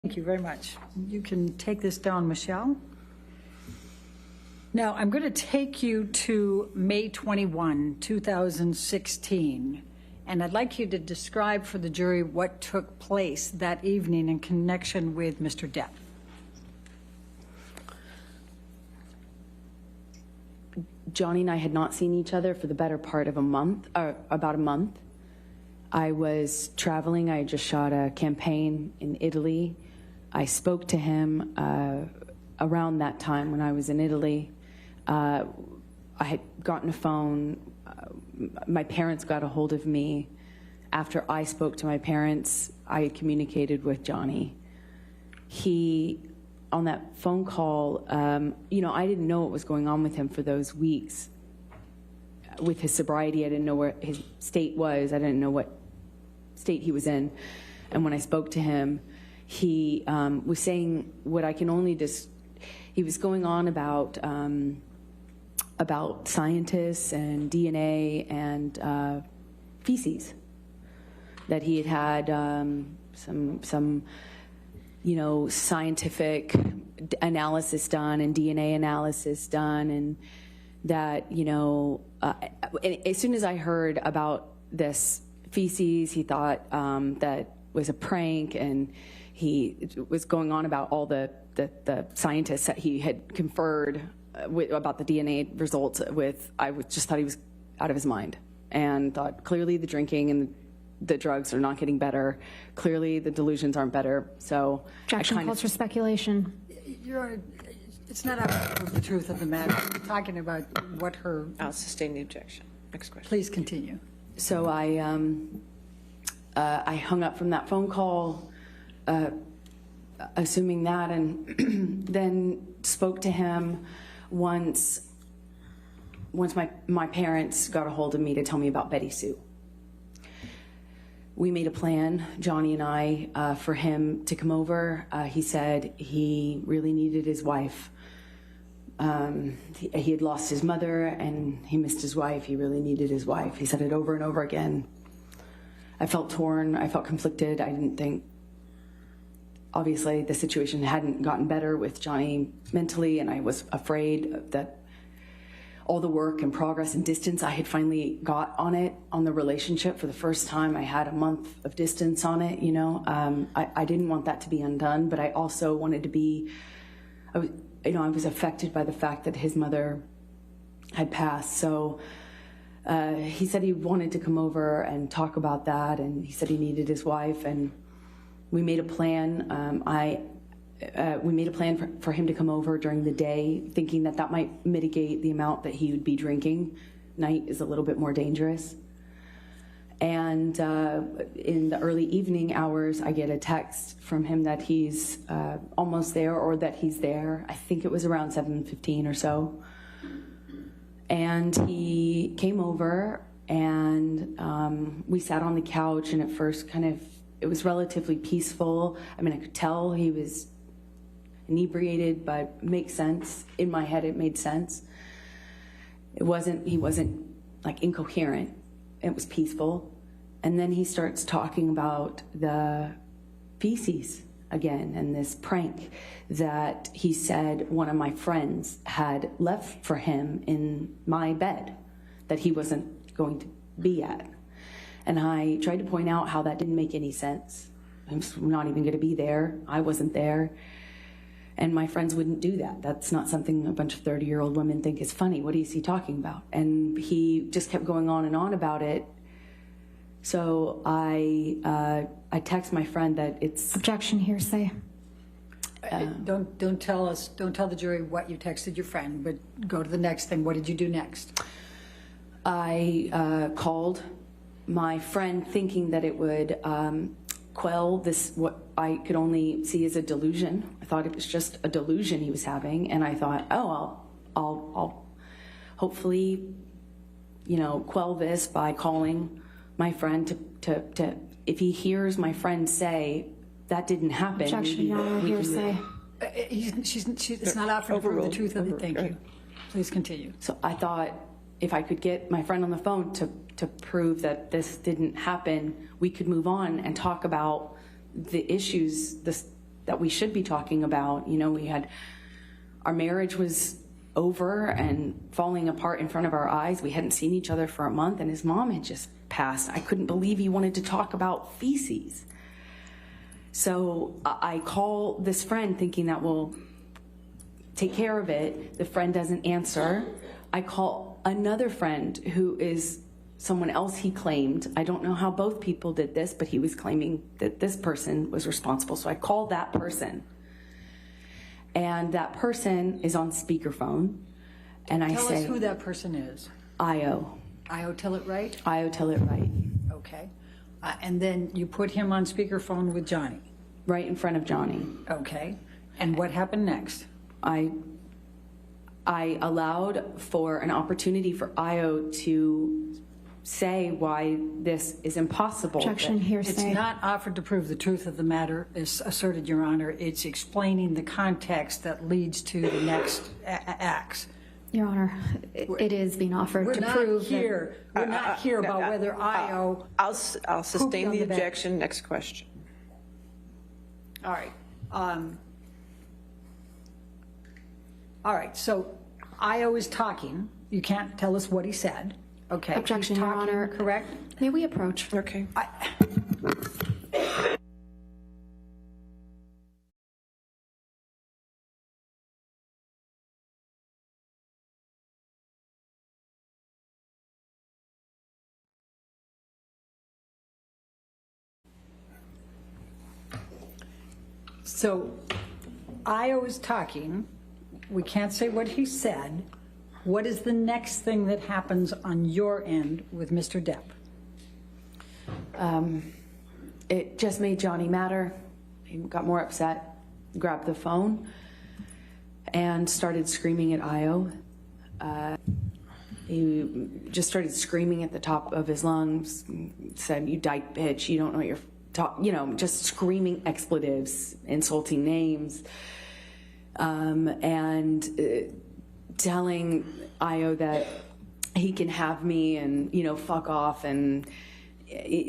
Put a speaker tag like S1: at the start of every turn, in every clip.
S1: Thank you very much. You can take this down, Michelle. Now, I'm going to take you to May 21, 2016, and I'd like you to describe for the jury what took place that evening in connection with Mr. Depp.
S2: Johnny and I had not seen each other for the better part of a month, or about a month. I was traveling. I had just shot a campaign in Italy. I spoke to him around that time when I was in Italy. I had gotten a phone. My parents got a hold of me. After I spoke to my parents, I had communicated with Johnny. On that phone call, I didn't know what was going on with him for those weeks. With his sobriety, I didn't know where his state was. I didn't know what state he was in. And when I spoke to him, he was saying what I can only he was going on about scientists and DNA and feces, that he had some scientific analysis done and DNA analysis done, and that, as soon as I heard about this feces, he thought that was a prank, and he was going on about all the scientists that he had conferred about the DNA results with. I just thought he was out of his mind, and thought clearly the drinking and the drugs are not getting better. Clearly the delusions aren't better. So
S3: objection calls for speculation.
S1: It's not about the truth of the matter. We're talking about what her...
S4: I'll sustain the objection. Next question.
S1: Please continue.
S2: So I hung up from that phone call, assuming that, and then spoke to him once my parents got a hold of me to tell me about Betty Sue. We made a plan, Johnny and I, for him to come over. He said he really needed his wife. He had lost his mother and he missed his wife. He really needed his wife. He said it over and over again. I felt torn. I felt conflicted. I didn't think, obviously, the situation hadn't gotten better with Johnny mentally, and I was afraid that all the work and progress and distance I had finally got on the relationship for the first time. I had a month of distance on it, I didn't want that to be undone, but I also wanted to be, I was affected by the fact that his mother had passed. So he said he wanted to come over and talk about that, and he said he needed his wife, and we made a plan. We made a plan for him to come over during the day, thinking that might mitigate the amount that he would be drinking. Night is a little bit more dangerous. And in the early evening hours, I get a text from him that he's almost there, or that he's there. I think it was around 7:15 or so. And he came over, and we sat on the couch, and at first it was relatively peaceful. I mean, I could tell he was inebriated, but it makes sense. In my head, it made sense. He wasn't like incoherent. It was peaceful. And then he starts talking about the feces again, and this prank that he said one of my friends had left for him in my bed that he wasn't going to be at. And I tried to point out how that didn't make any sense. I'm not even going to be there. I wasn't there. And my friends wouldn't do that. That's not something a bunch of 30-year-old women think is funny. What is he talking about? And he just kept going on and on about it. So I text my friend that it's...
S3: Objection, hearsay.
S1: Don't tell the jury what you texted your friend, but go to the next thing. What did you do next?
S2: I called my friend thinking that it would quell this, what I could only see as a delusion. I thought it was just a delusion he was having, and I thought, I'll hopefully, quell this by calling my friend to if he hears my friend say that didn't happen.
S3: Objection, Your Honor, hearsay.
S1: It's not out for the truth of it. Thank you. Please continue.
S2: So I thought if I could get my friend on the phone to prove that this didn't happen, we could move on and talk about the issues, that we should be talking about. You know, our marriage was over and falling apart in front of our eyes. We hadn't seen each other for a month, and his mom had just passed. I couldn't believe he wanted to talk about feces. So I call this friend thinking that we'll take care of it. The friend doesn't answer. I call another friend who is someone else he claimed. I don't know how both people did this, but he was claiming that this person was responsible. So I call that person. And that person is on speakerphone. And I
S1: Tell
S2: say,
S1: us who that person is.
S2: Io.
S1: Io Tillett-Wright?
S2: Io Tillett-Wright.
S1: Okay. And then you put him on speakerphone with Johnny?
S2: Right in front of Johnny.
S1: Okay. And what happened next?
S2: I allowed for an opportunity for Io to say why this is impossible.
S3: Objection,
S1: It's
S3: hearsay.
S1: not offered to prove the truth of the matter, is asserted, Your Honor. It's explaining the context that leads to the next acts.
S3: Your Honor, it is being offered
S1: We're
S3: to
S1: not
S3: prove
S1: here. We're not here about whether Io.
S4: I'll sustain
S1: on
S4: the
S1: the bed.
S4: objection. Next question.
S1: All right. All right. So Io is talking. You can't tell us what he said. Okay.
S3: Objection,
S1: He's
S3: Your
S1: talking,
S3: Honor.
S1: correct?
S3: May we approach?
S4: Okay.
S1: So Io is talking. We can't say what he said. What is the next thing that happens on your end with Mr. Depp?
S2: It just made Johnny madder. He got more upset, grabbed the phone, and started screaming at Io. He just started screaming at the top of his lungs, said, "You dyke bitch, you don't know what you're talking," you know, just screaming expletives, insulting names, and telling Io that he can have me and, you know, fuck off, and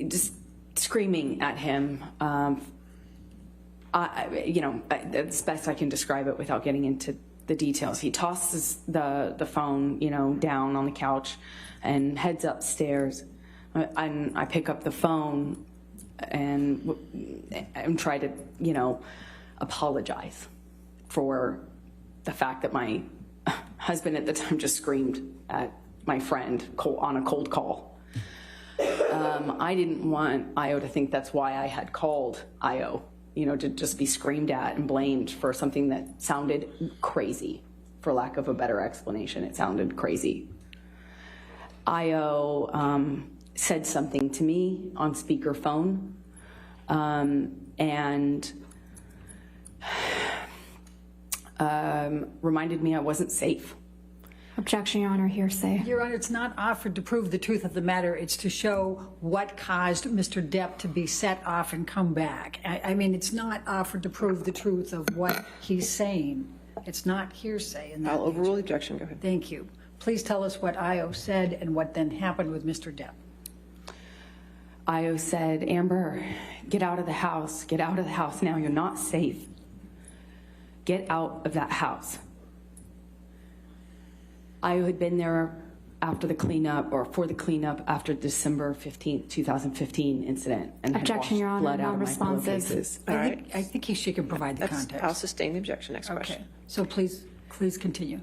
S2: just screaming at him. It's best I can describe it without getting into the details. He tosses the phone, you know, down on the couch and heads upstairs. And I pick up the phone and try to, you know, apologize for the fact that my husband at the time just screamed at my friend on a cold call. I didn't want Io to think that's why I had called Io, you know, to just be screamed at and blamed for something that sounded crazy, for lack of a better explanation. It sounded crazy. Io said something to me on speakerphone, and reminded me I wasn't safe.
S3: Objection, Your Honor, hearsay.
S1: Your Honor, it's not offered to prove the truth of the matter. It's to show what caused Mr. Depp to be set off and come back. I mean, it's not offered to prove the truth of what he's saying. It's not hearsay. In that
S4: I'll overrule the
S1: nature.
S4: objection. Go ahead.
S1: Thank you. Please tell us what Io said and what then happened with Mr. Depp.
S2: Io said, "Amber, get out of the house. Get out of the house now. You're not safe. Get out of that house." Io had been there after the cleanup, or for the cleanup, after December 15th, 2015 incident, and had
S3: Objection,
S2: washed
S3: Your Honor,
S2: blood out of my
S3: non-responsive.
S2: pillowcases.
S1: I think she can provide the
S4: I'll
S1: context.
S4: sustain the objection. Next
S1: Okay.
S4: question.
S1: So please continue.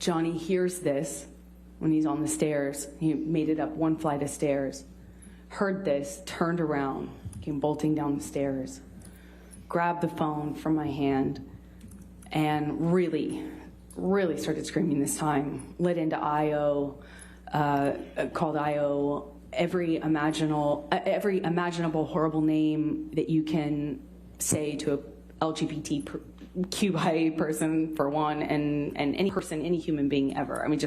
S2: Johnny hears this when he's on the stairs. He made it up one flight of stairs, heard this, turned around, came bolting down the stairs, grabbed the phone from my hand, and really started screaming this time, lit into Io, called Io every imaginable horrible name that you can say to a LGBTQIA person, for one, and any person, any human being ever. I mean, just